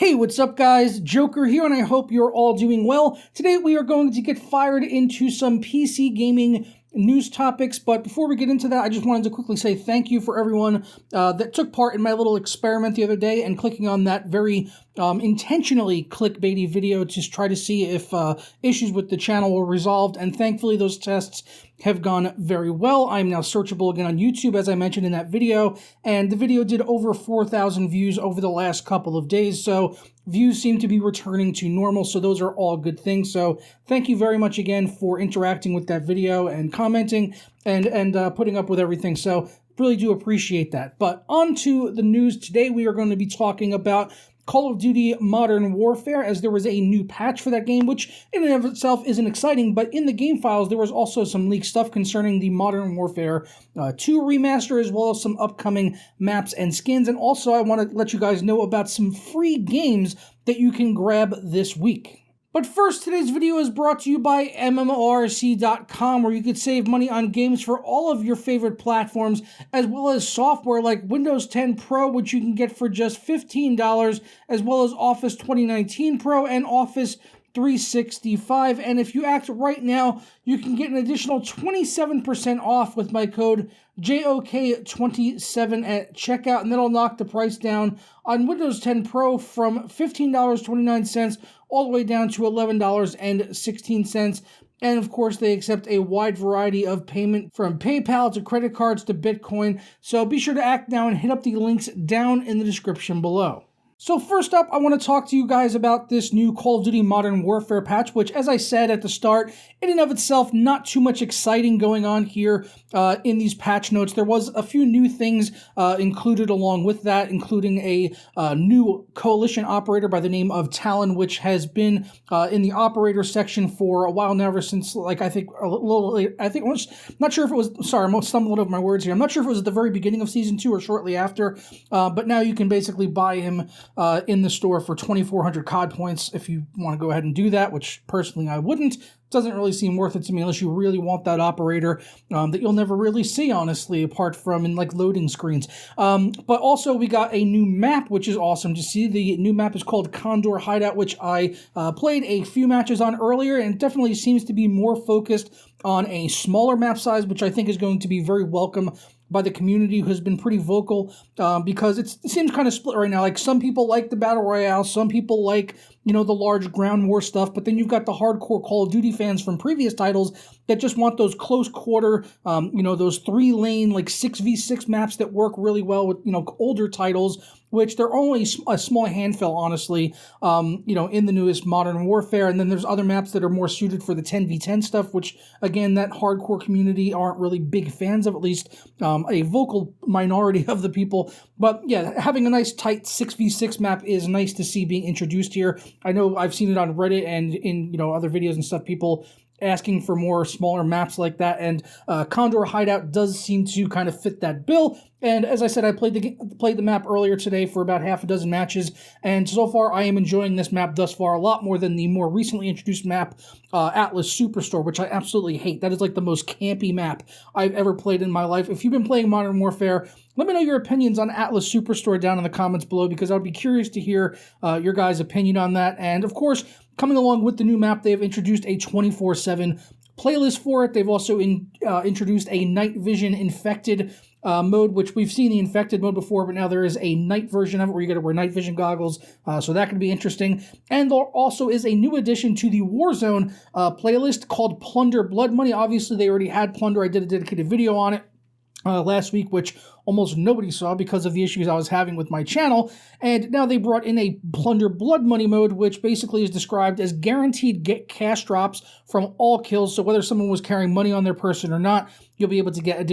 Hey, what's up guys? Joker here, and I hope you're all doing well. Today we are going to get fired into some PC gaming news topics, but before we get into that, I just wanted to quickly say thank you for everyone that took part in my little experiment the other day and clicking on that very intentionally clickbaity video to try to see if issues with the channel were resolved, and thankfully those tests have gone very well. I'm now searchable again on YouTube, as I mentioned in that video, and the video did over 4,000 views over the last couple of days, so views seem to be returning to normal, so those are all good things. So thank you very much again for interacting with that video and commenting and putting up with everything. So really do appreciate that. But on to the news. Today we are going to be talking about Call of Duty Modern Warfare, as there was a new patch for that game, which in and of itself isn't exciting, but in the game files there was also some leaked stuff concerning the Modern Warfare 2 remaster, as well as some upcoming maps and skins. And also I want to let you guys know about some free games that you can grab this week. But first, today's video is brought to you by MMORC.com, where you could save money on games for all of your favorite platforms, as well as software like Windows 10 Pro, which you can get for just $15, as well as Office 2019 Pro and Office 365. And if you act right now, you can get an additional 27% off with my code JOK27 at checkout, and that'll knock the price down on Windows 10 Pro from $15.29 all the way down to $11.16. And of course, they accept a wide variety of payment, from PayPal to credit cards to Bitcoin. So be sure to act now and hit up the links down in the description below. So first up, I want to talk to you guys about this new Call of Duty Modern Warfare patch, which, as I said at the start, in and of itself, not too much exciting going on here in these patch notes. There was a few new things included along with that, including a new coalition operator by the name of Talon, which has been in the operator section for a while now, ever since, like, I'm not sure if it was, sorry, I'm stumbling over my words here. I'm not sure if it was at the very beginning of Season 2 or shortly after, but now you can basically buy him in the store for 2,400 COD points if you want to go ahead and do that, which personally I wouldn't. Doesn't really seem worth it to me unless you really want that operator that you'll never really see, honestly, apart from in like loading screens. But also we got a new map, which is awesome to see. The new map is called Condor Hideout, which I played a few matches on earlier, and it definitely seems to be more focused on a smaller map size, which I think is going to be very welcome by the community, who has been pretty vocal, because it seems kind of split right now. Like, some people like the Battle Royale, some people like, you know, the large ground war stuff, but then you've got the hardcore Call of Duty fans from previous titles that just want those close quarter, you know, those 3-lane, like 6v6 maps that work really well with, you know, older titles, which they're only a small handful, honestly, you know, in the newest Modern Warfare. And then there's other maps that are more suited for the 10v10 stuff, which, again, that hardcore community aren't really big fans of, at least a vocal minority of the people. But yeah, having a nice tight 6v6 map is nice to see being introduced here. I know I've seen it on Reddit and in, you know, other videos and stuff, people asking for more smaller maps like that, and Condor Hideout does seem to kind of fit that bill. And as I said, I played the map earlier today for about half a dozen matches, and so far I am enjoying this map thus far a lot more than the more recently introduced map, Atlas Superstore, which I absolutely hate. That is like the most campy map I've ever played in my life. If you've been playing Modern Warfare, let me know your opinions on Atlas Superstore down in the comments below, because I would be curious to hear your guys' opinion on that. And of course, coming along with the new map, they have introduced a 24/7 playlist for it. They've also introduced a night vision infected mode, which we've seen the infected mode before, but now there is a night version of it where you got to wear night vision goggles, so that could be interesting. And there also is a new addition to the Warzone playlist called Plunder Blood Money. Obviously, they already had Plunder. I did a dedicated video on it last week, which almost nobody saw because of the issues I was having with my channel. And now they brought in a Plunder Blood Money mode, which basically is described as guaranteed cash drops from all kills. So whether someone was carrying money on their person or not, you'll be able to get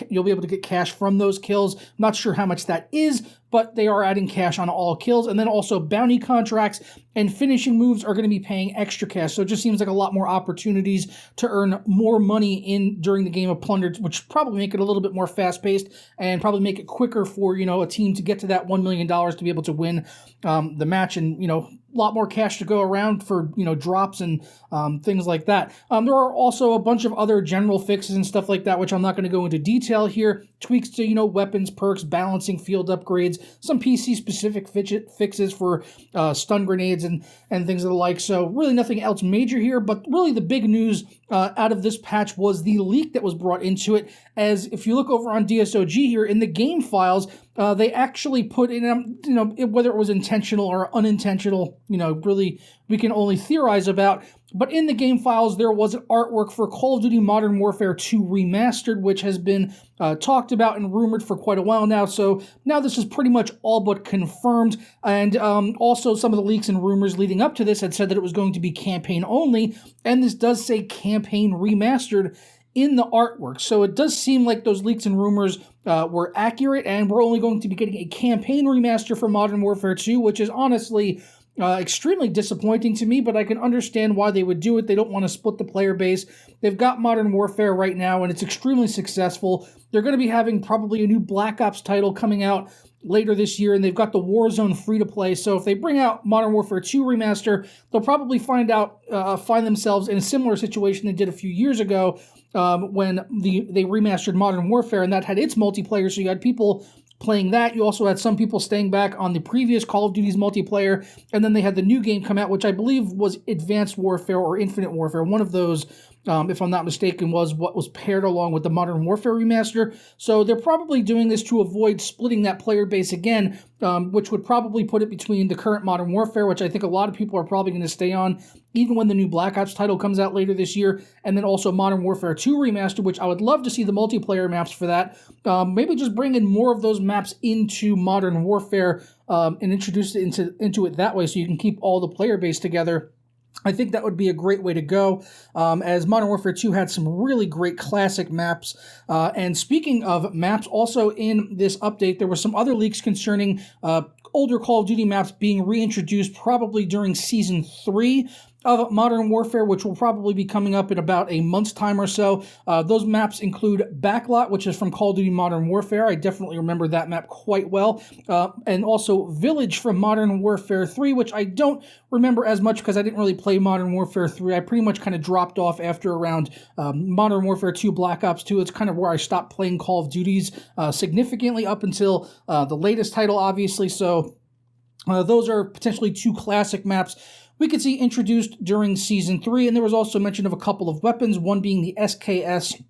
you'll be able to get cash from those kills. I'm not sure how much that is, but they are adding cash on all kills. And then also bounty contracts and finishing moves are going to be paying extra cash. So it just seems like a lot more opportunities to earn more money during the game of Plunder, which probably make it a little bit more fast-paced and probably make it quicker for, you know, a team to get to that $1 million to be able to win the match and, you know, lot more cash to go around for, drops and things like that. There are also a bunch of other general fixes and stuff like that, which I'm not going to go into detail here. Tweaks to, weapons, perks, balancing, field upgrades, some PC-specific fixes for stun grenades and things of the like. So really nothing else major here, but really the big news out of this patch was the leak that was brought into it. As if you look over on DSOG here, in the game files, they actually put in, whether it was intentional or unintentional, really we can only theorize about. But in the game files, there was an artwork for Call of Duty Modern Warfare 2 Remastered, which has been talked about and rumored for quite a while now. So now this is pretty much all but confirmed. And also some of the leaks and rumors leading up to this had said that it was going to be campaign only. And this does say campaign remastered in the artwork. So it does seem like those leaks and rumors were accurate, and we're only going to be getting a campaign remaster for Modern Warfare 2, which is honestly extremely disappointing to me, but I can understand why they would do it. They don't want to split the player base. They've got Modern Warfare right now, and it's extremely successful. They're going to be having probably a new Black Ops title coming out later this year, and they've got the Warzone free-to-play. So if they bring out Modern Warfare 2 Remaster, they'll probably find themselves in a similar situation they did a few years ago when they remastered Modern Warfare, and that had its multiplayer, so you had people playing that. You also had some people staying back on the previous Call of Duty's multiplayer, and then they had the new game come out, which I believe was Advanced Warfare or Infinite Warfare. One of those, if I'm not mistaken, was what was paired along with the Modern Warfare Remaster. So they're probably doing this to avoid splitting that player base again, which would probably put it between the current Modern Warfare, which I think a lot of people are probably going to stay on, even when the new Black Ops title comes out later this year, and then also Modern Warfare 2 Remastered, which I would love to see the multiplayer maps for that. Maybe just bring in more of those maps into Modern Warfare and introduce it into it that way, so you can keep all the player base together. I think that would be a great way to go, as Modern Warfare 2 had some really great classic maps. And speaking of maps, also in this update, there were some other leaks concerning older Call of Duty maps being reintroduced probably during Season 3 of Modern Warfare, which will probably be coming up in about a month's time or so. Those maps include Backlot, which is from Call of Duty Modern Warfare. I definitely remember that map quite well. And also Village from Modern Warfare 3, which I don't remember as much because I didn't really play Modern Warfare 3. I pretty much kind of dropped off after around Modern Warfare 2 Black Ops 2. It's kind of where I stopped playing Call of Duties significantly up until the latest title, obviously. So those are potentially two classic maps we could see introduced during Season 3, and there was also mention of a couple of weapons, one being the SKS.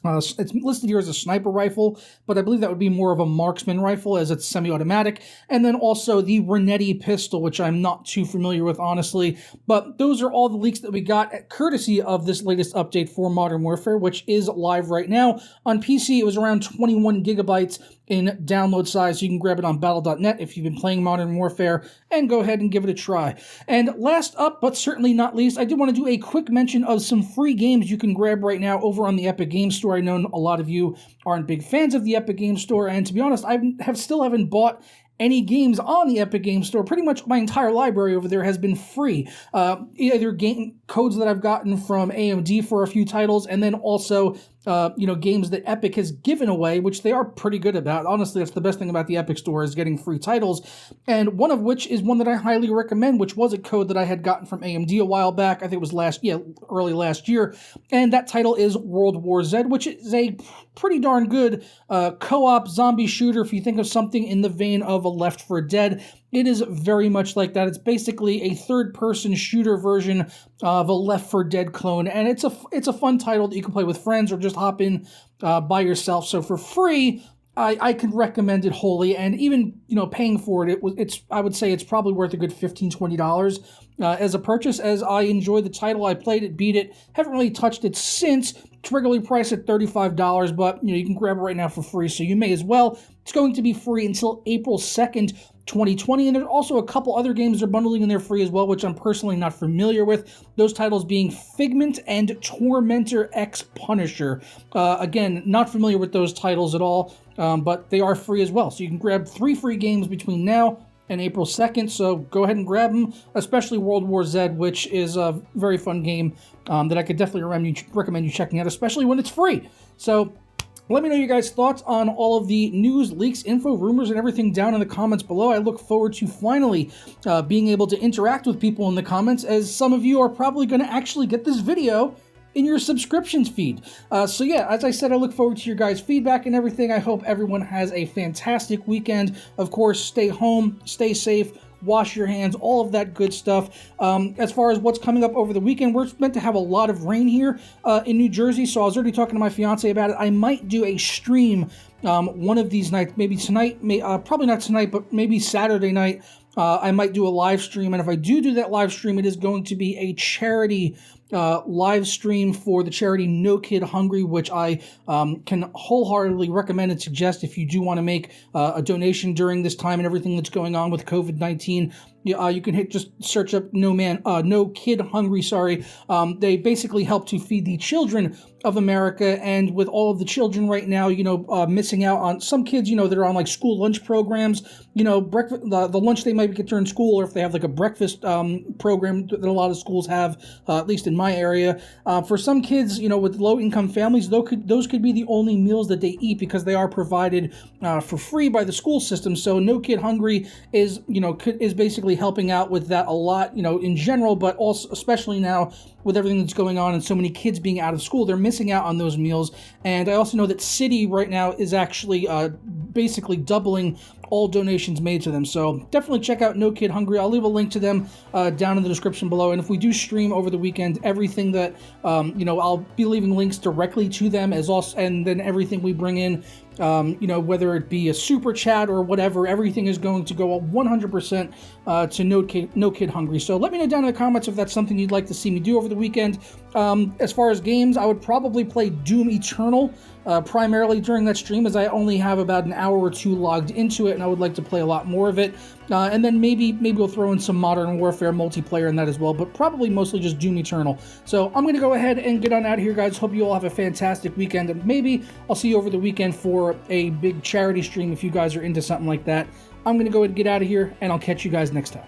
It's listed here as a sniper rifle, but I believe that would be more of a marksman rifle as it's semi-automatic. And then also the Renetti pistol, which I'm not too familiar with, honestly. But those are all the leaks that we got courtesy of this latest update for Modern Warfare, which is live right now. On PC, it was around 21 gigabytes in download size, so you can grab it on battle.net if you've been playing Modern Warfare, and go ahead and give it a try. And last up, but certainly not least, I did want to do a quick mention of some free games you can grab right now over on the Epic Games Store. I know a lot of you aren't big fans of the Epic Games Store, and to be honest, I still haven't bought any games on the Epic Games Store. Pretty much my entire library over there has been free. Either game codes that I've gotten from AMD for a few titles, and then also games that Epic has given away, which they are pretty good about. Honestly, that's the best thing about the Epic Store, is getting free titles, and one of which is one that I highly recommend, which was a code that I had gotten from AMD a while back. I think it was early last year, and that title is World War Z, which is a pretty darn good co-op zombie shooter. If you think of something in the vein of a Left 4 Dead, it is very much like that. It's basically a third-person shooter version of a Left 4 Dead clone, and it's a fun title that you can play with friends or just hop in by yourself. So for free, I can recommend it wholly, and even paying for it, I would say it's probably worth a good $15-20 as a purchase. As I enjoy the title, I played it, beat it, haven't really touched it since. It's regularly priced at $35, but you can grab it right now for free, so you may as well. It's going to be free until April 2nd, 2020, and there's also a couple other games they're bundling in there free as well, which I'm personally not familiar with. Those titles being Figment and Tormentor X Punisher. Again, not familiar with those titles at all, but they are free as well. So you can grab 3 free games between now and April 2nd, so go ahead and grab them, especially World War Z, which is a very fun game that I could definitely recommend you checking out, especially when it's free. So Let me know your guys' thoughts on all of the news, leaks, info, rumors, and everything down in the comments below. I look forward to finally being able to interact with people in the comments, as some of you are probably going to actually get this video in your subscriptions feed. So yeah, as I said, I look forward to your guys' feedback and everything. I hope everyone has a fantastic weekend. Of course, stay home, stay safe, wash your hands, all of that good stuff. As far as what's coming up over the weekend, we're meant to have a lot of rain here in New Jersey, so I was already talking to my fiance about it. I might do a stream one of these nights, maybe tonight, probably not tonight, but maybe Saturday night. I might do a live stream, and if I do that live stream, it is going to be a charity live stream for the charity No Kid Hungry, which I can wholeheartedly recommend and suggest if you do want to make a donation during this time and everything that's going on with COVID-19. You can just search up No Kid Hungry. Sorry, they basically help to feed the children of America, and with all of the children right now, missing out on some kids, that are on like school lunch programs, breakfast, the lunch they might get during school, or if they have like a breakfast program that a lot of schools have, at least in my area. For some kids, with low-income families, those could be the only meals that they eat because they are provided for free by the school system. So No Kid Hungry is basically helping out with that a lot, in general, but also especially now with everything that's going on and so many kids being out of school, they're missing out on those meals. And I also know that Citi right now is actually basically doubling all donations made to them. So definitely check out No Kid Hungry. I'll leave a link to them down in the description below. And if we do stream over the weekend, everything that, I'll be leaving links directly to them, as also, and then everything we bring in, whether it be a super chat or whatever, everything is going to go 100% to No Kid Hungry. So let me know down in the comments if that's something you'd like to see me do over the weekend. As far as games, I would probably play Doom Eternal primarily during that stream, as I only have about an hour or two logged into it, and I would like to play a lot more of it. And then maybe we'll throw in some Modern Warfare multiplayer in that as well, but probably mostly just Doom Eternal. So I'm going to go ahead and get on out of here, guys. Hope you all have a fantastic weekend, and maybe I'll see you over the weekend for a big charity stream if you guys are into something like that. I'm going to go ahead and get out of here, and I'll catch you guys next time.